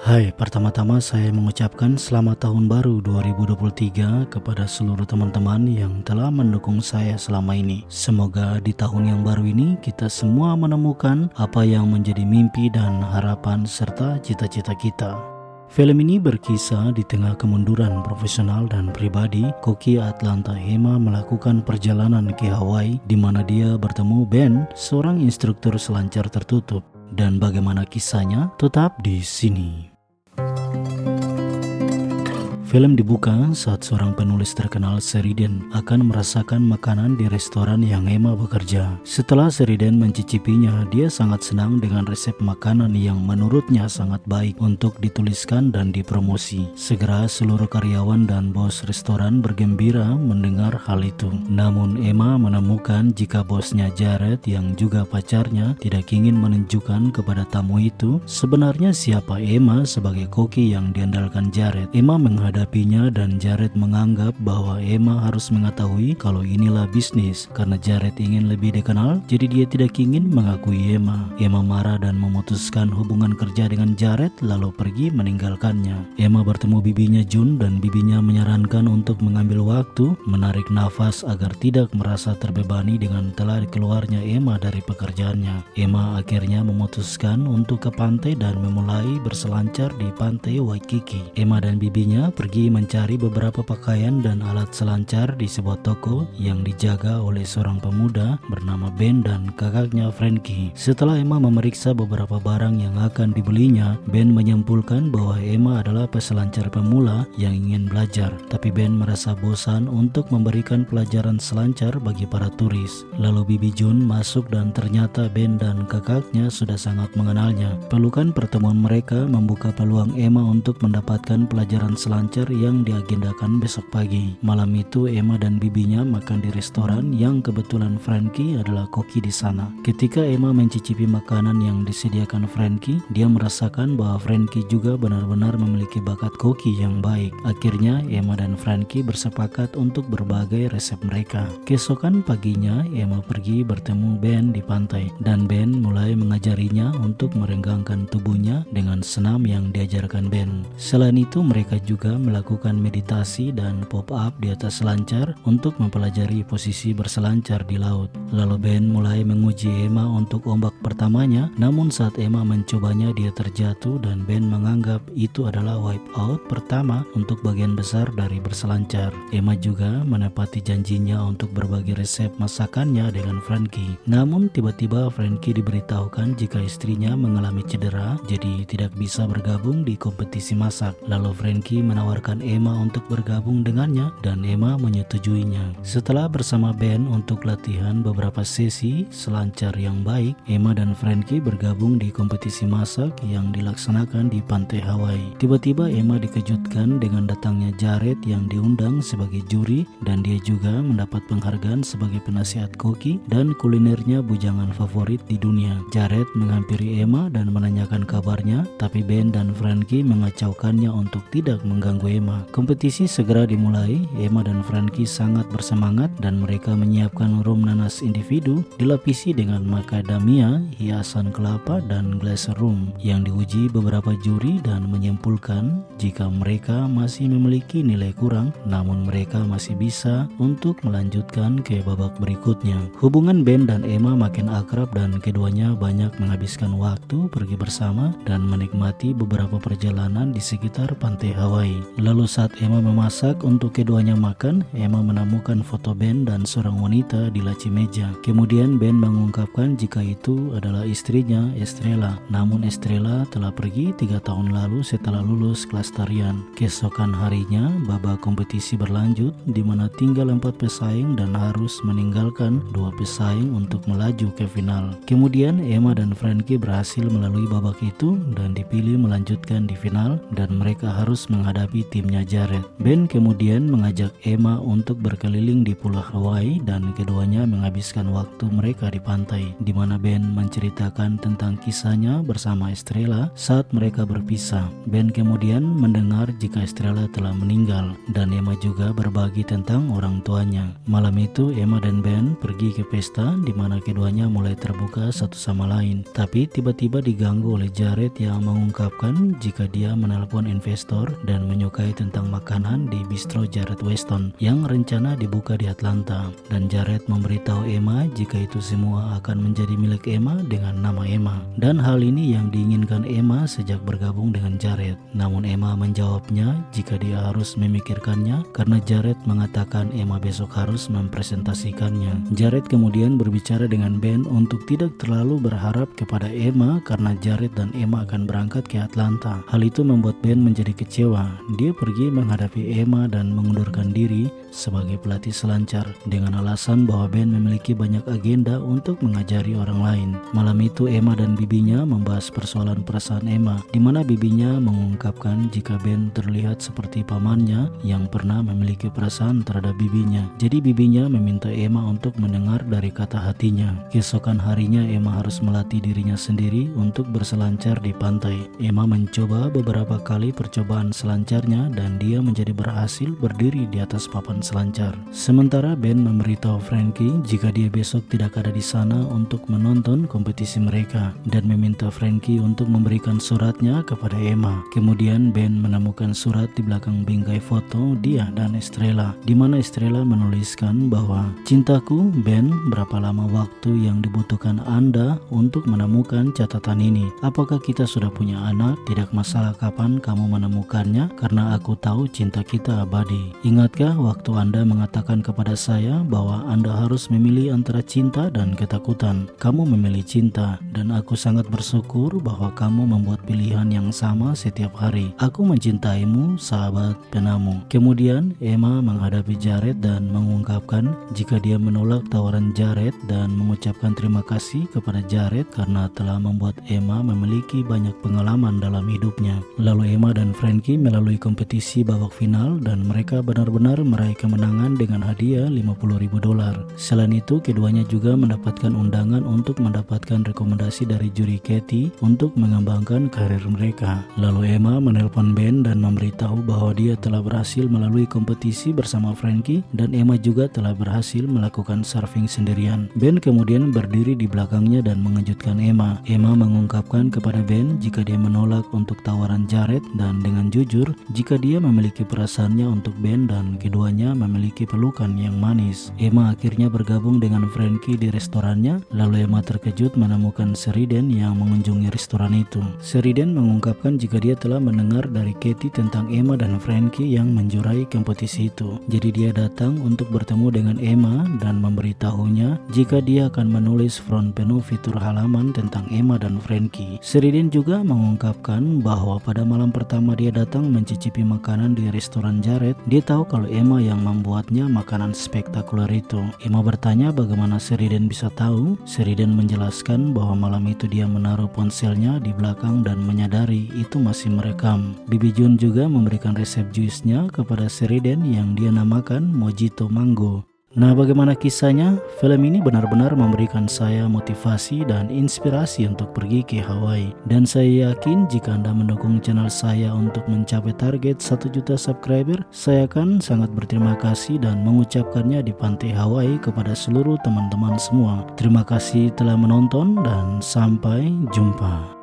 Hai, pertama-tama saya mengucapkan selamat tahun baru 2023 kepada seluruh teman-teman yang telah mendukung saya selama ini. Semoga di tahun yang baru ini kita semua menemukan apa yang menjadi mimpi dan harapan serta cita-cita kita. Film ini berkisah di tengah kemunduran profesional dan pribadi. Koki Atlanta Emma melakukan perjalanan ke Hawaii di mana dia bertemu Ben, seorang instruktur selancar tertutup. Dan bagaimana kisahnya? Tetap di sini. Film dibuka saat seorang penulis terkenal Sheridan akan merasakan makanan di restoran yang Emma bekerja. Setelah Sheridan mencicipinya, dia sangat senang dengan resep makanan yang menurutnya sangat baik untuk dituliskan dan dipromosi. Segera seluruh karyawan dan bos restoran bergembira mendengar hal itu. Namun Emma menemukan jika bosnya Jared yang juga pacarnya tidak ingin menunjukkan kepada tamu itu sebenarnya siapa Emma sebagai koki yang diandalkan Jared. Emma menghadapinya dan Jared menganggap bahwa Emma harus mengetahui kalau inilah bisnis. Karena Jared ingin lebih dikenal, jadi dia tidak ingin mengakui Emma. Emma marah dan memutuskan hubungan kerja dengan Jared lalu pergi meninggalkannya. Emma bertemu bibinya June dan bibinya menyarankan untuk mengambil waktu, menarik nafas agar tidak merasa terbebani dengan telah keluarnya Emma dari pekerjaannya. Emma akhirnya memutuskan untuk ke pantai dan memulai berselancar di pantai Waikiki. Emma dan bibinya pergi mencari beberapa pakaian dan alat selancar di sebuah toko yang dijaga oleh seorang pemuda bernama Ben dan kakaknya Frankie. Setelah Emma memeriksa beberapa barang yang akan dibelinya, Ben menyimpulkan bahwa Emma adalah peselancar pemula yang ingin belajar. Tapi Ben merasa bosan untuk memberikan pelajaran selancar bagi para turis. Lalu bibi June masuk dan ternyata Ben dan kakaknya sudah sangat mengenalnya. Pelukan pertemuan mereka membuka peluang Emma untuk mendapatkan pelajaran selancar yang diagendakan besok pagi. Malam itu Emma dan bibinya makan di restoran yang kebetulan Frankie adalah koki di sana. Ketika Emma mencicipi makanan yang disediakan Frankie, dia merasakan bahwa Frankie juga benar-benar memiliki bakat koki yang baik. Akhirnya Emma dan Frankie bersepakat untuk berbagai resep mereka. Keesokan paginya Emma pergi bertemu Ben di pantai dan Ben mulai mengajarinya untuk merenggangkan tubuhnya dengan senam yang diajarkan Ben. Selain itu mereka juga melakukan meditasi dan pop-up di atas selancar untuk mempelajari posisi berselancar di laut. Lalu Ben mulai menguji Emma untuk ombak pertamanya, namun saat Emma mencobanya dia terjatuh dan Ben menganggap itu adalah wipe out pertama untuk bagian besar dari berselancar. Emma juga menepati janjinya untuk berbagi resep masakannya dengan Frankie. Namun tiba-tiba Frankie diberitahukan jika istrinya mengalami cedera, jadi tidak bisa bergabung di kompetisi masak. Lalu Frankie menawarkan Emma untuk bergabung dengannya dan Emma menyetujuinya. Setelah bersama Ben untuk latihan beberapa sesi selancar yang baik, Emma dan Frankie bergabung di kompetisi masak yang dilaksanakan di pantai Hawaii. Tiba-tiba Emma dikejutkan dengan datangnya Jared yang diundang sebagai juri dan dia juga mendapat penghargaan sebagai penasihat koki dan kulinernya bujangan favorit di dunia. Jared menghampiri Emma dan menanyakan kabarnya, tapi Ben dan Frankie mengacaukannya untuk tidak mengganggu Emma. Kompetisi segera dimulai. Emma dan Frankie sangat bersemangat dan mereka menyiapkan rum nanas individu dilapisi dengan macadamia, hiasan kelapa dan glass rum yang diuji beberapa juri dan menyimpulkan jika mereka masih memiliki nilai kurang, namun mereka masih bisa untuk melanjutkan ke babak berikutnya. Hubungan Ben dan Emma makin akrab dan keduanya banyak menghabiskan waktu pergi bersama dan menikmati beberapa perjalanan di sekitar pantai Hawaii. Lalu saat Emma memasak untuk keduanya makan, Emma menemukan foto Ben dan seorang wanita di laci meja. Kemudian Ben mengungkapkan jika itu adalah istrinya Estrella. Namun Estrella telah pergi 3 tahun lalu setelah lulus kelas tarian. Keesokan harinya babak kompetisi berlanjut di mana tinggal 4 pesaing dan harus meninggalkan 2 pesaing untuk melaju ke final. Kemudian Emma dan Frankie berhasil melalui babak itu dan dipilih melanjutkan di final dan mereka harus menghadapi timnya Jared. Ben kemudian mengajak Emma untuk berkeliling di Pulau Hawaii dan keduanya menghabiskan waktu mereka di pantai, di mana Ben menceritakan tentang kisahnya bersama Estrella saat mereka berpisah. Ben kemudian mendengar jika Estrella telah meninggal dan Emma juga berbagi tentang orang tuanya. Malam itu Emma dan Ben pergi ke pesta di mana keduanya mulai terbuka satu sama lain, tapi tiba-tiba diganggu oleh Jared yang mengungkapkan jika dia menelpon investor dan menyukai tentang makanan di bistro Jared Weston yang rencana dibuka di Atlanta, dan Jared memberitahu Emma jika itu semua akan menjadi milik Emma dengan nama Emma, dan hal ini yang diinginkan Emma sejak bergabung dengan Jared. Namun Emma menjawabnya jika dia harus memikirkannya karena Jared mengatakan Emma besok harus mempresentasikannya. Jared kemudian berbicara dengan Ben untuk tidak terlalu berharap kepada Emma karena Jared dan Emma akan berangkat ke Atlanta. Hal itu membuat Ben menjadi kecewa. Dia pergi menghadapi Emma dan mengundurkan diri sebagai pelatih selancar dengan alasan bahwa Ben memiliki banyak agenda untuk mengajari orang lain. Malam itu Emma dan bibinya membahas persoalan perasaan Emma, di mana bibinya mengungkapkan jika Ben terlihat seperti pamannya yang pernah memiliki perasaan terhadap bibinya. Jadi bibinya meminta Emma untuk mendengar dari kata hatinya. Keesokan harinya Emma harus melatih dirinya sendiri untuk berselancar di pantai. Emma mencoba beberapa kali percobaan selancarnya dan dia menjadi berhasil berdiri di atas papan selancar. Sementara Ben memberitahu Frankie jika dia besok tidak ada di sana untuk menonton kompetisi mereka dan meminta Frankie untuk memberikan suratnya kepada Emma. Kemudian Ben menemukan surat di belakang bingkai foto dia dan Estrella, di mana Estrella menuliskan bahwa, "Cintaku, Ben, berapa lama waktu yang dibutuhkan Anda untuk menemukan catatan ini? Apakah kita sudah punya anak? Tidak masalah kapan kamu menemukannya, karena aku tahu cinta kita abadi. Ingatkah waktu Anda mengatakan kepada saya bahwa Anda harus memilih antara cinta dan ketakutan? Kamu memilih cinta, dan aku sangat bersyukur bahwa kamu membuat pilihan yang sama setiap hari. Aku mencintaimu, sahabat penamu." Kemudian Emma menghadapi Jared dan mengungkapkan jika dia menolak tawaran Jared dan mengucapkan terima kasih kepada Jared karena telah membuat Emma memiliki banyak pengalaman dalam hidupnya. Lalu Emma dan Frankie melalui kompetisi babak final dan mereka benar-benar meraih kemenangan dengan hadiah $50.000. Selain itu, keduanya juga mendapatkan undangan untuk mendapatkan rekomendasi dari juri Katie untuk mengembangkan karir mereka. Lalu Emma menelpon Ben dan memberitahu bahwa dia telah berhasil melalui kompetisi bersama Frankie dan Emma juga telah berhasil melakukan surfing sendirian. Ben kemudian berdiri di belakangnya dan mengejutkan Emma. Emma mengungkapkan kepada Ben jika dia menolak untuk tawaran Jared dan dengan jujur jika dia memiliki perasaannya untuk Ben dan keduanya memiliki pelukan yang manis. Emma akhirnya bergabung dengan Frankie di restorannya, lalu Emma terkejut menemukan Sheridan yang mengunjungi restoran itu. Sheridan mengungkapkan jika dia telah mendengar dari Katie tentang Emma dan Frankie yang menjuarai kompetisi itu. Jadi dia datang untuk bertemu dengan Emma dan memberitahunya jika dia akan menulis front penuh fitur halaman tentang Emma dan Frankie. Sheridan juga mengungkapkan bahwa pada malam pertama dia datang mencicipi makanan di restoran Jared, dia tahu kalau Emma yang membuatnya makanan spektakuler itu. Emma bertanya bagaimana Sheridan bisa tahu. Sheridan menjelaskan bahwa malam itu dia menaruh ponselnya di belakang dan menyadari itu masih merekam. Bibi June juga memberikan resep juisnya kepada Sheridan yang dia namakan Mojito Mango. Nah, bagaimana kisahnya? Film ini benar-benar memberikan saya motivasi dan inspirasi untuk pergi ke Hawaii. Dan saya yakin jika Anda mendukung channel saya untuk mencapai target 1 juta subscriber, saya akan sangat berterima kasih dan mengucapkannya di pantai Hawaii kepada seluruh teman-teman semua. Terima kasih telah menonton dan sampai jumpa.